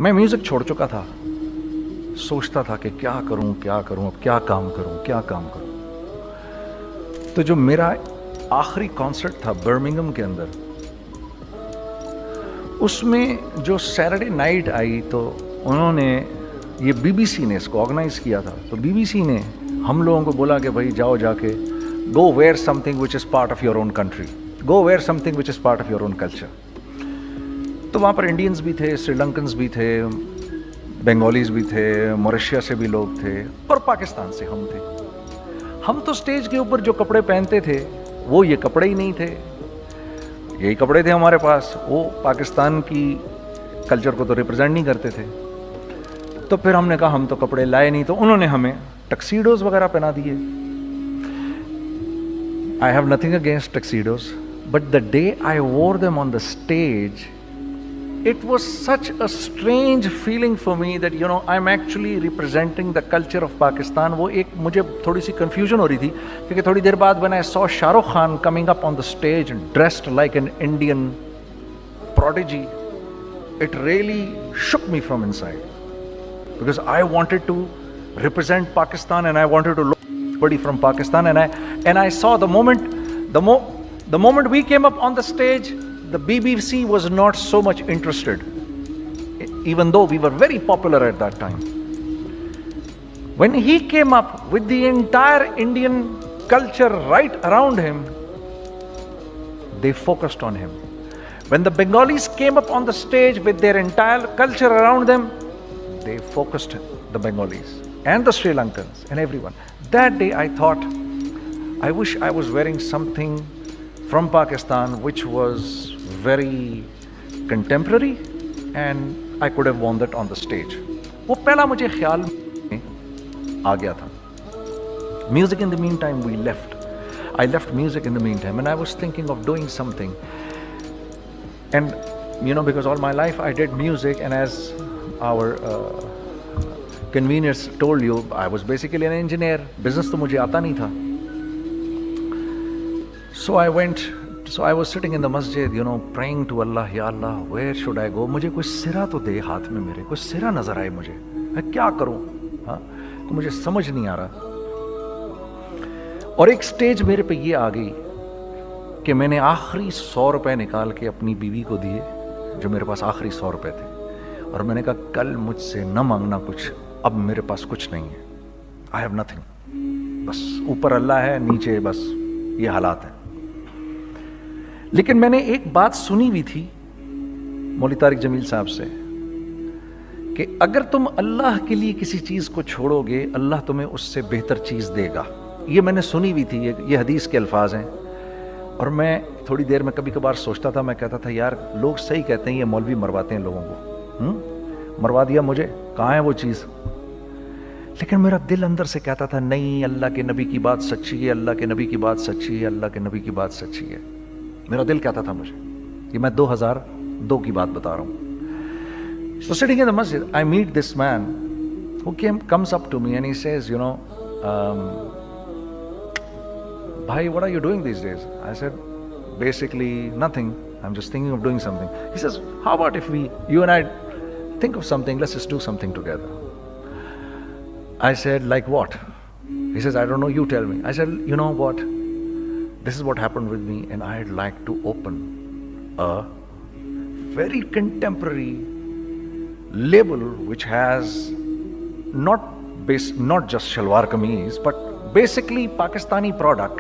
میں میوزک چھوڑ چکا تھا, سوچتا تھا کہ کیا کروں اب کیا کام کروں. تو جو میرا آخری کانسرٹ تھا برمنگھم کے اندر, اس میں جو سیٹرڈے نائٹ آئی تو انہوں نے, یہ بی بی سی نے اس کو آرگنائز کیا تھا, تو بی بی سی نے ہم لوگوں کو بولا کہ بھائی جاؤ جا کے go where something which is part of your own country, go where something which is part of your own culture. تو وہاں پر انڈینز بھی تھے, سری لنکنز بھی تھے, بنگالیز بھی تھے, موریشیا سے بھی لوگ تھے, اور پاکستان سے ہم تھے. ہم تو اسٹیج کے اوپر جو کپڑے پہنتے تھے وہ یہ کپڑے ہی نہیں تھے, یہی کپڑے تھے ہمارے پاس, وہ پاکستان کی کلچر کو تو ریپرزینٹ نہیں کرتے تھے. تو پھر ہم نے کہا ہم تو کپڑے لائے نہیں, تو انہوں نے ہمیں ٹکسیڈوز وغیرہ پہنا دیے. I have nothing against tuxedos, but the day I wore them on the stage, it was such a strange feeling for me that, you know, I'm actually representing the culture of Pakistan. وہ ایک مجھے تھوڑی سی confusion ہو رہی تھی, کیونکہ تھوڑی دیر بعد when I saw Shah Rukh Khan coming up on the stage dressed like an Indian prodigy, it really shook me from inside, because I wanted to represent Pakistan and I wanted to look buddy from Pakistan, and I saw the moment we came up on the stage, the BBC was not so much interested, even though we were very popular at that time. When he came up with the entire Indian culture right around him, they focused on him. When the Bengalis came up on the stage with their entire culture around them, they focused the Bengalis and the Sri Lankans and everyone. That day I thought, I wish I was wearing something from Pakistan which was very contemporary and I could have worn that on the stage. وہ پہلا مجھے خیال میں آ گیا تھا. Music in the meantime we left. I left music in the meantime and I was thinking of doing something. And you know, because all my life I did music, and as our convenience told you, I was basically an engineer. Business تو مجھے آتا نہیں تھا. So I was sitting in the masjid, you know, praying to Allah, Ya Allah, where should I go? مجھے کوئی سرا تو دے ہاتھ میں, میرے کوئی سرا نظر آئے مجھے, میں کیا کروں, ہاں تو مجھے سمجھ نہیں آ رہا. اور ایک سٹیج میرے پہ یہ آ گئی کہ میں نے آخری 100 روپے نکال کے اپنی بیوی کو دیے, جو میرے پاس آخری 100 روپے تھے, اور میں نے کہا کل مجھ سے نہ مانگنا کچھ, اب میرے پاس کچھ نہیں ہے, I have nothing, بس اوپر اللہ ہے, نیچے بس یہ حالات ہیں. لیکن میں نے ایک بات سنی ہوئی تھی مولوی طارق جمیل صاحب سے کہ اگر تم اللہ کے لیے کسی چیز کو چھوڑو گے, اللہ تمہیں اس سے بہتر چیز دے گا. یہ میں نے سنی ہوئی تھی, یہ حدیث کے الفاظ ہیں. اور میں تھوڑی دیر میں کبھی کبھار سوچتا تھا, میں کہتا تھا یار لوگ صحیح کہتے ہیں, یہ مولوی مرواتے ہیں لوگوں کو, مروا دیا مجھے, کہاں ہے وہ چیز. لیکن میرا دل اندر سے کہتا تھا نہیں, اللہ کے نبی کی بات سچی ہے, اللہ کے نبی کی بات سچی ہے, اللہ کے نبی کی بات سچی ہے. میرا دل کہتا تھا مجھے, یہ میں 2002 کی بات بتا رہا ہوں. So sitting in the masjid, I meet this man who comes up to me and he says, you know, bhai, what are you doing these days? I said, basically nothing, I'm just thinking of doing something. He says, how about if you and I think of something, let's just do something together. I said, like what? He says, I don't know, you tell me. I said, you know what, this is what happened with me, and I'd like to open a very contemporary label which has not just shalwar kameez, but basically Pakistani product.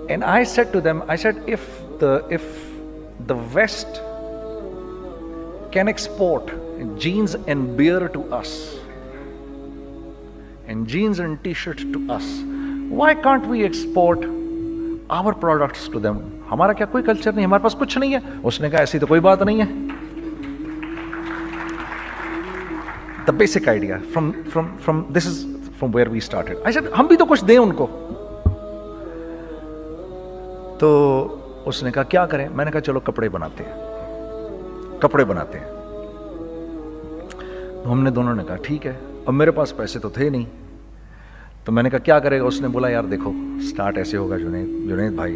And I said to them, I said, if the West can export jeans and beer to us, and jeans and t-shirts to us, why can't we export our products to them? ہمارا کیا کوئی culture نہیں, ہمارے پاس کچھ نہیں ہے. اس نے کہا ایسی تو کوئی بات نہیں ہے. The basic idea from this is from where we started. I said, ہم بھی تو کچھ دیں ان کو. تو اس نے کہا کیا کریں. میں نے کہا چلو کپڑے بناتے ہیں. ہم نے دونوں نے کہا ٹھیک ہے. اب میرے پاس پیسے تو تھے نہیں, تو میں نے کہا کیا کرے گا. اس نے بولا یار دیکھو, سٹارٹ ایسے ہوگا جنید بھائی,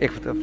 1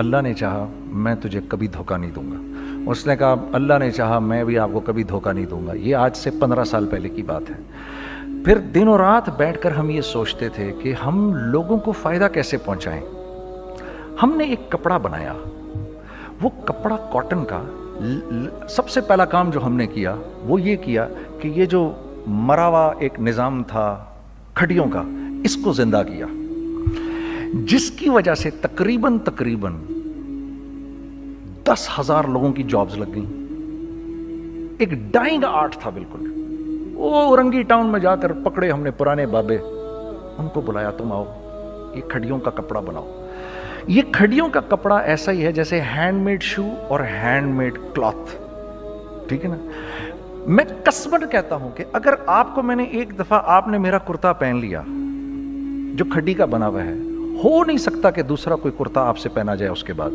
اللہ نے چاہا میں تجھے کبھی دھوکہ نہیں دوں گا. اس نے کہا اللہ نے چاہا میں بھی آپ کو کبھی دھوکہ نہیں دوں گا. یہ آج سے 15 سال پہلے کی بات ہے. پھر دن و رات بیٹھ کر ہم یہ سوچتے تھے کہ ہم لوگوں کو فائدہ کیسے پہنچائیں. ہم نے ایک کپڑا بنایا. وہ کپڑا کاٹن کا. سب سے پہلا کام جو ہم نے کیا وہ یہ کیا کہ یہ جو مرا ہوا ایک نظام تھا کھڑیوں کا, اس کو زندہ کیا, جس کی وجہ سے تقریباً 10,000 لوگوں کی جابز لگ گئیں. ایک ڈائنگ آرٹ تھا بالکل. وہ اورنگی ٹاؤن میں جا کر پکڑے ہم نے پرانے بابے, ان کو بلایا تم آؤ یہ کھڑیوں کا کپڑا بناؤ. یہ کھڑیوں کا کپڑا ایسا ہی ہے جیسے ہینڈ میڈ شو اور ہینڈ میڈ کلاتھ. ٹھیک ہے نا. میں قسمن کہتا ہوں کہ اگر آپ کو میں نے ایک دفعہ آپ نے میرا کرتا پہن لیا جو کھڑی کا بنا ہوا ہے, ہو نہیں سکتا کہ دوسرا کوئی کرتا آپ سے پہنا جائے اس کے بعد.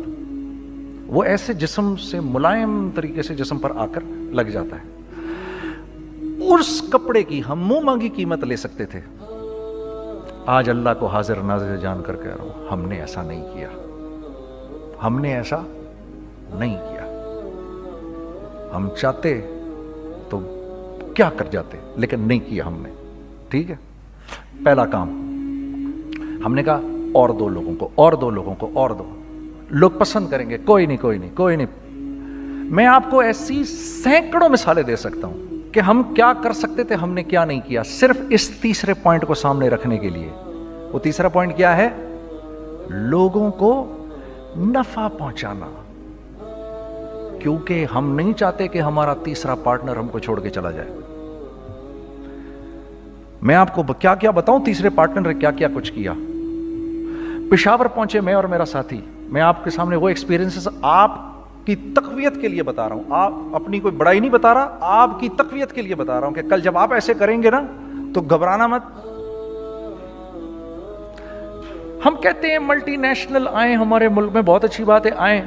وہ ایسے جسم سے ملائم طریقے سے جسم پر آ کر لگ جاتا ہے. اس کپڑے کی ہم منہ مانگی قیمت لے سکتے تھے. آج اللہ کو حاضر ناظر جان کر کہہ رہا ہوں, ہم نے ایسا نہیں کیا. ہم نے ایسا نہیں کیا. ہم چاہتے تو کیا کر جاتے, لیکن نہیں کیا ہم نے. ٹھیک ہے. پہلا کام ہم نے کہا اور 2 لوگوں کو, اور 2 لوگوں کو, اور 2 لوگ پسند کریں گے. کوئی نہیں. میں آپ کو ایسی سینکڑوں مثالیں دے سکتا ہوں کہ ہم کیا کر سکتے تھے, ہم نے کیا نہیں کیا, صرف اس تیسرے پوائنٹ کو سامنے رکھنے کے لیے. وہ تیسرا پوائنٹ کیا ہے؟ لوگوں کو نفع پہنچانا. کیونکہ ہم نہیں چاہتے کہ ہمارا تیسرا پارٹنر ہم کو چھوڑ کے چلا جائے. میں آپ کو کیا کیا بتاؤں, تیسرے پارٹنر نے کیا کیا کچھ کیا. پشاور پہنچے میں اور میرا ساتھی. میں آپ کے سامنے وہ ایکسپیرینسز آپ کی تقویت کے لیے بتا رہا ہوں. آپ اپنی کوئی بڑائی نہیں بتا رہا, آپ کی تقویت کے لیے بتا رہا ہوں کہ کل جب آپ ایسے کریں گے نا تو گھبرانا مت. ہم کہتے ہیں ملٹی نیشنل آئیں ہمارے ملک میں, بہت اچھی بات ہے, آئیں,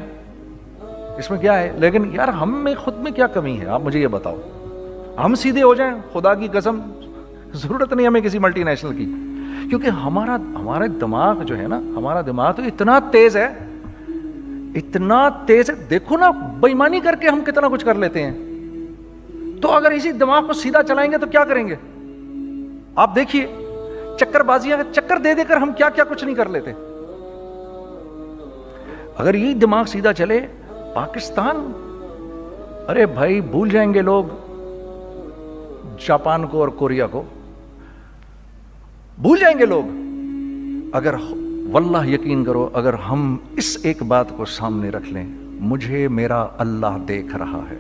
اس میں کیا ہے, لیکن یار ہم میں خود میں کیا کمی ہے آپ مجھے یہ بتاؤ. ہم سیدھے ہو جائیں, خدا کی قسم ضرورت نہیں ہمیں کسی ملٹی نیشنل کی. کیونکہ ہمارا دماغ جو ہے نا, ہمارا دماغ تو اتنا تیز ہے, اتنا تیز ہے. دیکھو نا بے ایمانی کر کے ہم کتنا کچھ کر لیتے ہیں. تو اگر اسی دماغ کو سیدھا چلائیں گے تو کیا کریں گے آپ دیکھیے. چکر بازیاں چکر دے دے کر ہم کیا کیا کچھ نہیں کر لیتے. اگر یہی دماغ سیدھا چلے, پاکستان, ارے بھائی بھول جائیں گے لوگ جاپان کو اور کوریا کو, بھول جائیں گے لوگ. اگر واللہ یقین کرو, اگر ہم اس ایک بات کو سامنے رکھ لیں, مجھے میرا اللہ دیکھ رہا ہے.